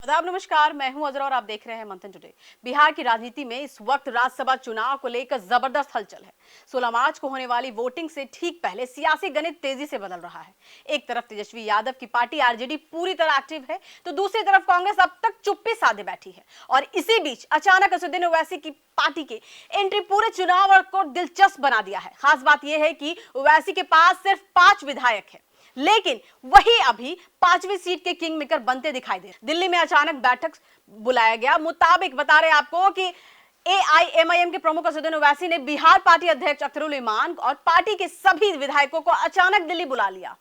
आदाब नमस्कार, मैं हूं अजरा और आप देख रहे हैं मंथन टुडे। बिहार की राजनीति में इस वक्त राज्यसभा चुनाव को लेकर जबरदस्त हलचल है। 16 मार्च को होने वाली वोटिंग से ठीक पहले सियासी गणित तेजी से बदल रहा है। एक तरफ तेजस्वी यादव की पार्टी आरजेडी पूरी तरह एक्टिव है, तो दूसरी तरफ कांग्रेस अब तक चुप्पी साधे बैठी है। और इसी बीच अचानक असदुद्दीन ओवैसी की पार्टी के एंट्री पूरे चुनाव को दिलचस्प बना दिया है। खास बात यह है कि ओवैसी के पास सिर्फ 5 विधायक है, लेकिन वही अभी 5वीं सीट के किंग मेकर बनते दिखाई दे। दिल्ली में अचानक बैठक बुलाया गया। मुताबिक बता रहे आपको कि एआईएमआईएम के प्रमुख असदुद्दीन ओवैसी ने बिहार पार्टी अध्यक्ष अख्तरुल इमान और पार्टी के सभी विधायकों को अचानक दिल्ली बुला लिया।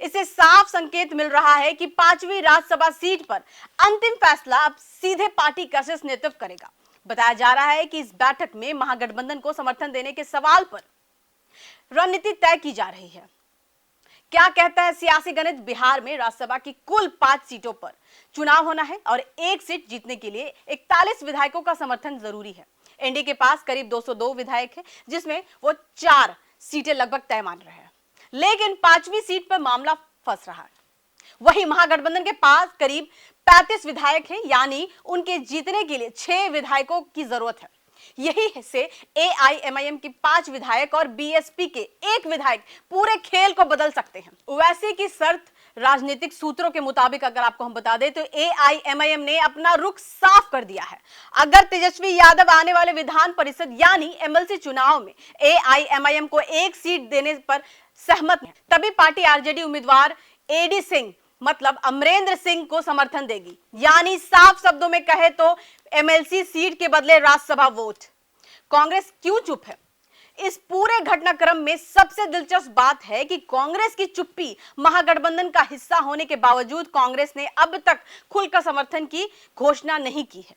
इससे साफ संकेत मिल रहा है कि 5वीं राज्यसभा सीट पर अंतिम फैसला अब सीधे पार्टी का नेतृत्व करेगा। बताया जा रहा है कि इस बैठक में महागठबंधन को समर्थन देने के सवाल पर रणनीति तय की जा रही है। क्या कहता है सियासी गणित? बिहार में राज्यसभा की कुल 5 सीटों पर चुनाव होना है और एक सीट जीतने के लिए 41 विधायकों का समर्थन जरूरी है। एनडीए के पास करीब 202 विधायक है, जिसमें वो 4 सीटें लगभग तय मान रहे हैं, लेकिन 5वीं सीट पर मामला फंस रहा है। वही महागठबंधन के पास करीब 35 विधायक हैं, यानी उनके जीतने के लिए 6 विधायकों की जरूरत है। यही से एआईएमआईएम की 5 विधायक और बीएसपी के 1 विधायक पूरे खेल को बदल सकते हैं। ओवैसी की शर्त राजनीतिक सूत्रों के मुताबिक अगर आपको हम बता दें तो एआईएमआईएम ने अपना रुख साफ कर दिया है। अगर तेजस्वी यादव आने वाले विधान परिषद यानी एमएलसी चुनाव में एआईएमआईएम को 1 सीट देने पर सहमत है, तभी पार्टी आरजेडी उम्मीदवार एडी सिंह मतलब अमरेंद्र सिंह को समर्थन देगी। यानी साफ शब्दों में कहे तो एमएलसी सीट के बदले राज्यसभा वोट। कांग्रेस क्यों चुप है? इस पूरे घटनाक्रम में सबसे दिलचस्प बात है कि कांग्रेस की चुप्पी महागठबंधन का हिस्सा होने के बावजूद कांग्रेस ने अब तक खुलकर समर्थन की घोषणा नहीं की है।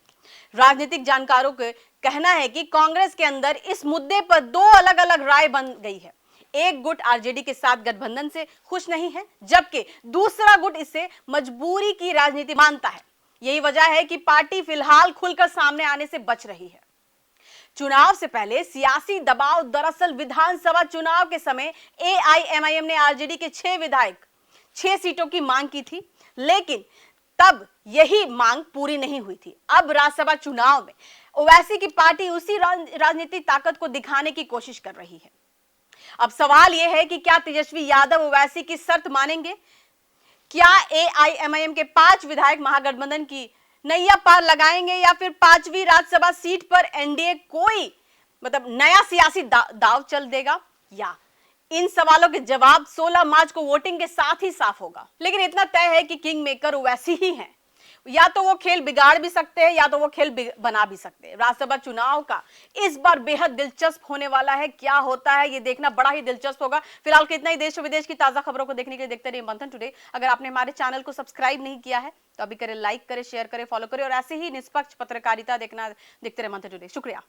राजनीतिक जानकारों का कहना है कि कांग्रेस के अंदर इस मुद्दे पर 2 अलग अलग राय बन गई है। एक गुट आरजेडी के साथ गठबंधन से खुश नहीं है, जबकि दूसरा गुट इसे मजबूरी की राजनीति मानता है। यही वजह है कि पार्टी फिलहाल खुलकर सामने आने से बच रही है। चुनाव से पहले सियासी दबाव दरअसल विधानसभा चुनाव के समय एआईएमआईएम ने आरजेडी के 6 विधायक 6 सीटों की मांग की थी, लेकिन तब यही मांग पूरी नहीं हुई थी। अब राज्यसभा चुनाव में ओवैसी की पार्टी उसी राजनीतिक ताकत को दिखाने की कोशिश कर रही है। अब सवाल यह है कि क्या तेजस्वी यादव ओवैसी की शर्त मानेंगे? क्या एआईएमआईएम के 5 विधायक महागठबंधन की नैया पार लगाएंगे या फिर 5वीं राज्यसभा सीट पर एनडीए कोई नया सियासी दाव चल देगा? या इन सवालों के जवाब 16 मार्च को वोटिंग के साथ ही साफ होगा। लेकिन इतना तय है कि किंग मेकर ओवैसी ही हैं। या तो वो खेल बिगाड़ भी सकते हैं या तो वो खेल बना भी सकते हैं। राज्यसभा चुनाव का इस बार बेहद दिलचस्प होने वाला है। क्या होता है ये देखना बड़ा ही दिलचस्प होगा। फिलहाल कितना ही देश और विदेश की ताजा खबरों को देखने के लिए देखते रहिए मंथन टुडे। अगर आपने हमारे चैनल को सब्सक्राइब नहीं किया है तो अभी करें, लाइक करें, शेयर करें, फॉलो करें और ऐसे ही निष्पक्ष पत्रकारिता देखते रहे मंथन टुडे। शुक्रिया।